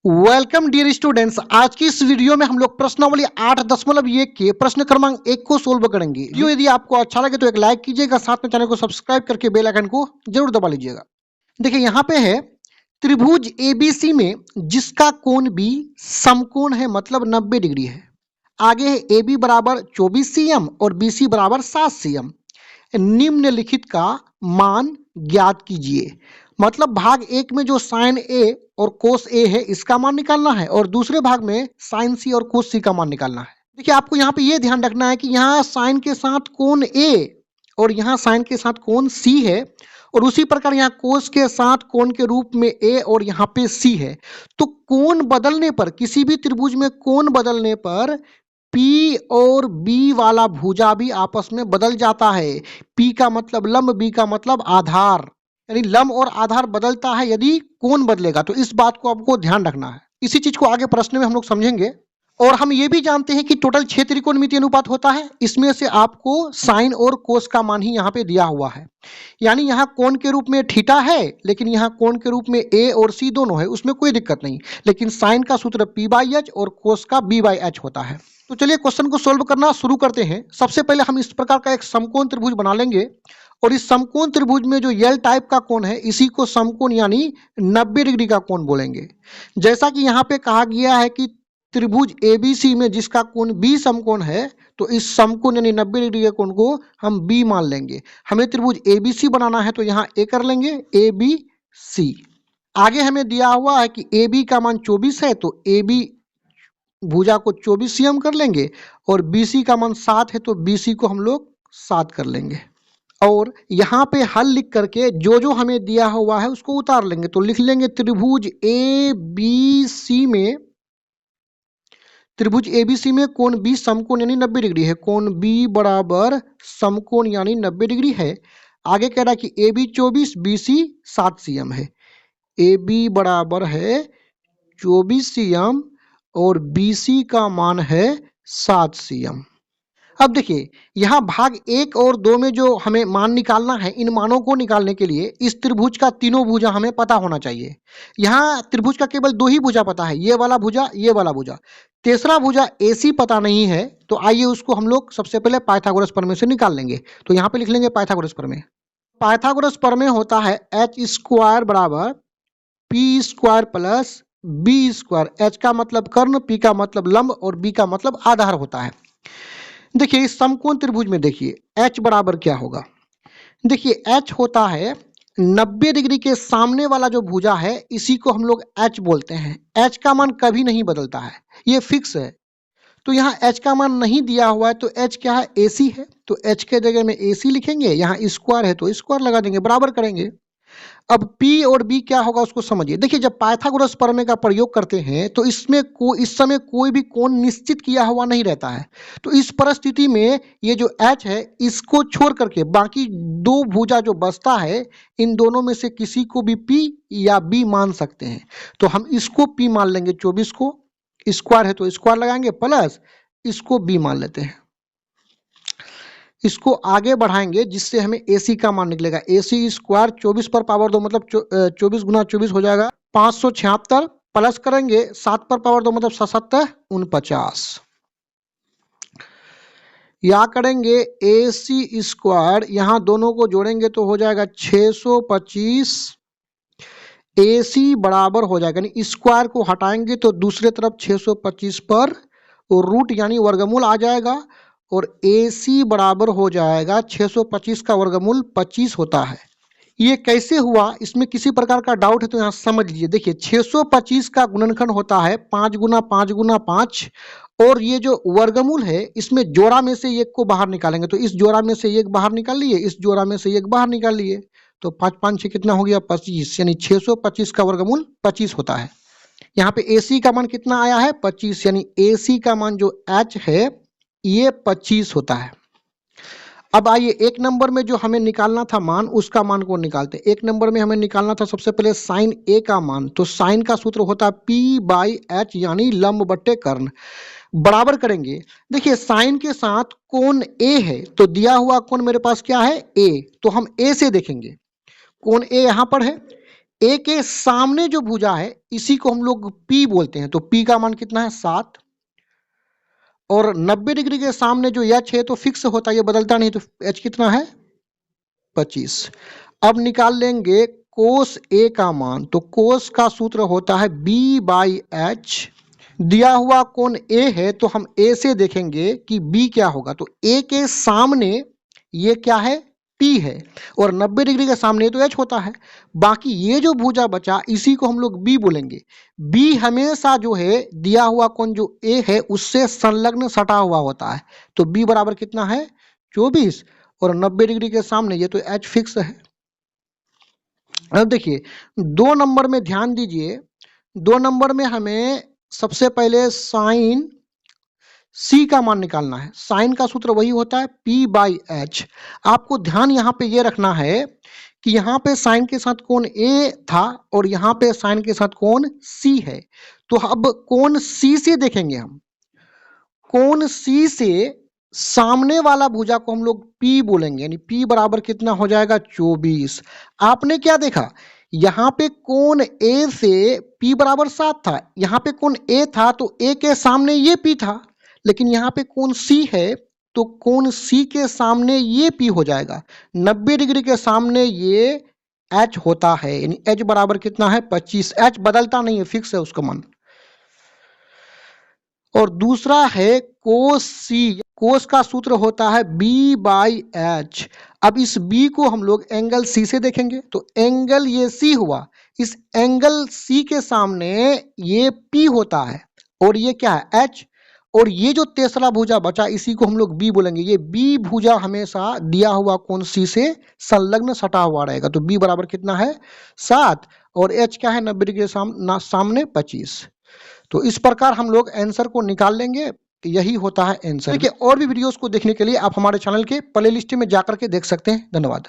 Welcome dear students. आज की इस वीडियो में हम लोग प्रश्नावली 8.1 के प्रश्न क्रमांक 1 को सोल्व करेंगे। वीडियो यदि आपको अच्छा लगे तो एक लाइक कीजिएगा, साथ में चैनल को सब्सक्राइब करके बेल आइकन को जरूर दबा लीजिएगा। देखिए यहाँ पे है त्रिभुज एबीसी में जिसका कोण बी समकोण है, मतलब 90 डिग्री है। आगे है ए बी बराबर 24 cm और बी सी बराबर 7 cm। निम्नलिखित का मान ज्ञात कीजिए। मतलब भाग एक में जो साइन ए और कोस ए है इसका मान निकालना है, और दूसरे भाग में साइन सी और कोस सी का मान निकालना है। देखिए आपको यहाँ पे ये ध्यान रखना है कि यहाँ साइन के साथ कोण ए और यहाँ साइन के साथ कोण सी है, और उसी प्रकार यहाँ कोस के साथ कोण के रूप में ए और यहाँ पे सी है। तो कोण बदलने पर, किसी भी त्रिभुज में कोण बदलने पर पी और बी वाला भुजा भी आपस में बदल जाता है। पी का मतलब लंब, बी का मतलब आधार, यानी लंब और आधार बदलता है यदि कोण बदलेगा। तो इस बात को आपको ध्यान रखना है। इसी चीज को आगे प्रश्न में हम लोग समझेंगे। और हम ये भी जानते हैं कि टोटल 6 त्रिकोणमितीय अनुपात होता है। इसमें से आपको साइन और कोस का मान ही यहाँ पे दिया हुआ है। यानी यहाँ कोण के रूप में थीटा है, लेकिन यहाँ कोण के रूप में ए और सी दोनों है, उसमें कोई दिक्कत नहीं। लेकिन साइन का सूत्र p/h और कोस का b/h होता है। तो चलिए क्वेश्चन को सोल्व करना शुरू करते हैं। सबसे पहले हम इस प्रकार का एक समकोण त्रिभुज बना लेंगे, और इस समकोण त्रिभुज में जो एल टाइप का कोण है इसी को समकोण यानी 90 डिग्री का कोण बोलेंगे। जैसा कि यहाँ पे कहा गया है कि त्रिभुज एबीसी में जिसका कोण बी समकोण है, तो इस समकोण यानी 90 डिग्री के कोण को हम बी मान लेंगे। हमें त्रिभुज एबीसी बनाना है तो यहाँ ए कर लेंगे, ए बी सी। आगे हमें दिया हुआ है कि ए बी का मान 24 है, तो ए बी भुजा को 24 cm कर लेंगे, और BC का मान 7 है तो BC को हम लोग 7 कर लेंगे। और यहाँ पे हल लिख करके जो जो हमें दिया हुआ है उसको उतार लेंगे। तो लिख लेंगे त्रिभुज ABC में, त्रिभुज ABC में कोण B समकोण यानी 90 डिग्री है। कोण B बराबर समकोण यानी 90 डिग्री है। आगे कह रहा है कि AB 24 BC 7 cm है। AB बराबर है 24 cm और BC का मान है 7 cm। अब देखिए यहाँ भाग 1 और 2 में जो हमें मान निकालना है, इन मानों को निकालने के लिए इस त्रिभुज का तीनों भुजा हमें पता होना चाहिए। यहाँ त्रिभुज का केवल 2 ही भुजा पता है, ये वाला भुजा, ये वाला भुजा। तीसरा भुजा AC पता नहीं है, तो आइए उसको हम लोग सबसे पहले पाइथागोरस प्रमेय से निकाल लेंगे। तो यहाँ पे लिख लेंगे पाइथागोरस प्रमेय। पाइथागोरस प्रमेय होता है h² बराबर p² प्लस b²। h का मतलब कर्ण, p का मतलब लंब और b का मतलब आधार होता है। देखिए इस समकोण त्रिभुज में देखिए h बराबर क्या होगा। देखिए h होता है 90 डिग्री के सामने वाला जो भुजा है इसी को हम लोग h बोलते हैं। h का मान कभी नहीं बदलता है, ये फिक्स है। तो यहाँ h का मान नहीं दिया हुआ है, तो h क्या है, AC है। तो h के जगह में AC लिखेंगे, यहाँ स्क्वायर है तो स्क्वायर लगा देंगे, बराबर करेंगे। अब P और B क्या होगा उसको समझिए। देखिए जब पाइथागोरस प्रमेय का प्रयोग करते हैं तो इसमें इस समय कोई भी कोण निश्चित किया हुआ नहीं रहता है। तो इस परिस्थिति में ये जो H है इसको छोड़ करके बाकी दो भुजा जो बचता है, इन दोनों में से किसी को भी P या B मान सकते हैं। तो हम इसको P मान लेंगे, 24 को, स्क्वायर है तो स्क्वायर लगाएंगे, प्लस इसको B मान लेते हैं। इसको आगे बढ़ाएंगे जिससे हमें AC का मान निकलेगा। AC स्क्वायर 24 पर पावर 2 मतलब 24 गुना 24 हो जाएगा 576, प्लस करेंगे 7 पर पावर 2 मतलब 77 49। या करेंगे AC स्क्वायर, यहाँ दोनों को जोड़ेंगे तो हो जाएगा 625। AC बराबर हो जाएगा, यानी स्क्वायर को हटाएंगे तो दूसरे तरफ 625 पर रूट यानी वर्गमूल आ जाएगा, और AC बराबर हो जाएगा 625 का वर्गमूल 25 होता है। ये कैसे हुआ, इसमें किसी प्रकार का डाउट है तो यहाँ समझ लीजिए। देखिए 625 का गुणनखंड होता है 5 गुना 5 गुना 5, और ये जो वर्गमूल है इसमें जोड़ा में से एक को बाहर निकालेंगे। तो इस जोड़ा में से एक बाहर निकाल लिए, इस जोड़ा में से एक बाहर निकाल लिए, तो 5 5 6 कितना हो गया 25, यानी 625 का वर्गमूल 25 होता है। यहाँ पे AC का मान कितना आया है 25, यानी AC का मान जो H है ये 25 होता है। अब आइए एक नंबर में जो हमें निकालना था मान, उसका मान को निकालते हैं। एक नंबर में हमें निकालना था सबसे पहले साइन A का मान। तो साइन का सूत्र होता है p/h यानी लंब बट्टे कर्ण, बराबर करेंगे। देखिए साइन के साथ कोण A है, तो दिया हुआ कोण मेरे पास क्या है A, तो हम A से देखेंगे। कोण A यहाँ पर है, ए के सामने जो भुजा है इसी को हम लोग पी बोलते हैं। तो पी का मान कितना है 7, और 90 डिग्री के सामने जो एच है तो फिक्स होता है, ये बदलता नहीं, तो एच कितना है 25। अब निकाल लेंगे कोस ए का मान। तो कोस का सूत्र होता है बी बाई एच। दिया हुआ कोण ए है तो हम ए से देखेंगे कि बी क्या होगा। तो ए के सामने ये क्या है पी है, और 90 डिग्री के सामने तो एच होता है। बाकी ये जो भुजा बचा इसी को हम लोग बी बोलेंगे। बी हमेशा जो है दिया हुआ कोण जो ए है उससे संलग्न सटा हुआ होता है। तो बी बराबर कितना है 24, और 90 डिग्री के सामने ये तो एच फिक्स है। अब देखिए 2 नंबर में ध्यान दीजिए। 2 नंबर में हमें सबसे पहले साइन सी का मान निकालना है। साइन का सूत्र वही होता है पी बाई एच। आपको ध्यान यहाँ पे ये रखना है कि यहाँ पे साइन के साथ कोण ए था और यहाँ पे साइन के साथ कोण सी है। तो अब कोण सी से देखेंगे हम। कोण सी से सामने वाला भुजा को हम लोग P बोलेंगे, यानी P बराबर कितना हो जाएगा 24। आपने क्या देखा, यहाँ पे कोण A से P बराबर 7 था, यहाँ पे कोण A था तो A के सामने ये P था, लेकिन यहाँ पे कोण C है तो कोण C के सामने ये P हो जाएगा। 90 डिग्री के सामने ये H होता है, यानी H बराबर कितना है 25। H बदलता नहीं है, फिक्स है उसका मान। और दूसरा है कोस सी। कोस का सूत्र होता है बी बाई एच। अब इस बी को हम लोग एंगल सी से देखेंगे। तो एंगल ये सी हुआ, इस एंगल सी के सामने ये पी होता है और ये क्या है एच, और ये जो तीसरा भुजा बचा इसी को हम लोग बी बोलेंगे। ये बी भुजा हमेशा दिया हुआ कोण सी से संलग्न सटा हुआ रहेगा। तो बी बराबर कितना है 7, और एच क्या है 90 डिग्री के सामने 25। तो इस प्रकार हम लोग आंसर को निकाल लेंगे। यही होता है आंसर। देखिए और भी वीडियोस को देखने के लिए आप हमारे चैनल के प्लेलिस्ट में जाकर के देख सकते हैं। धन्यवाद।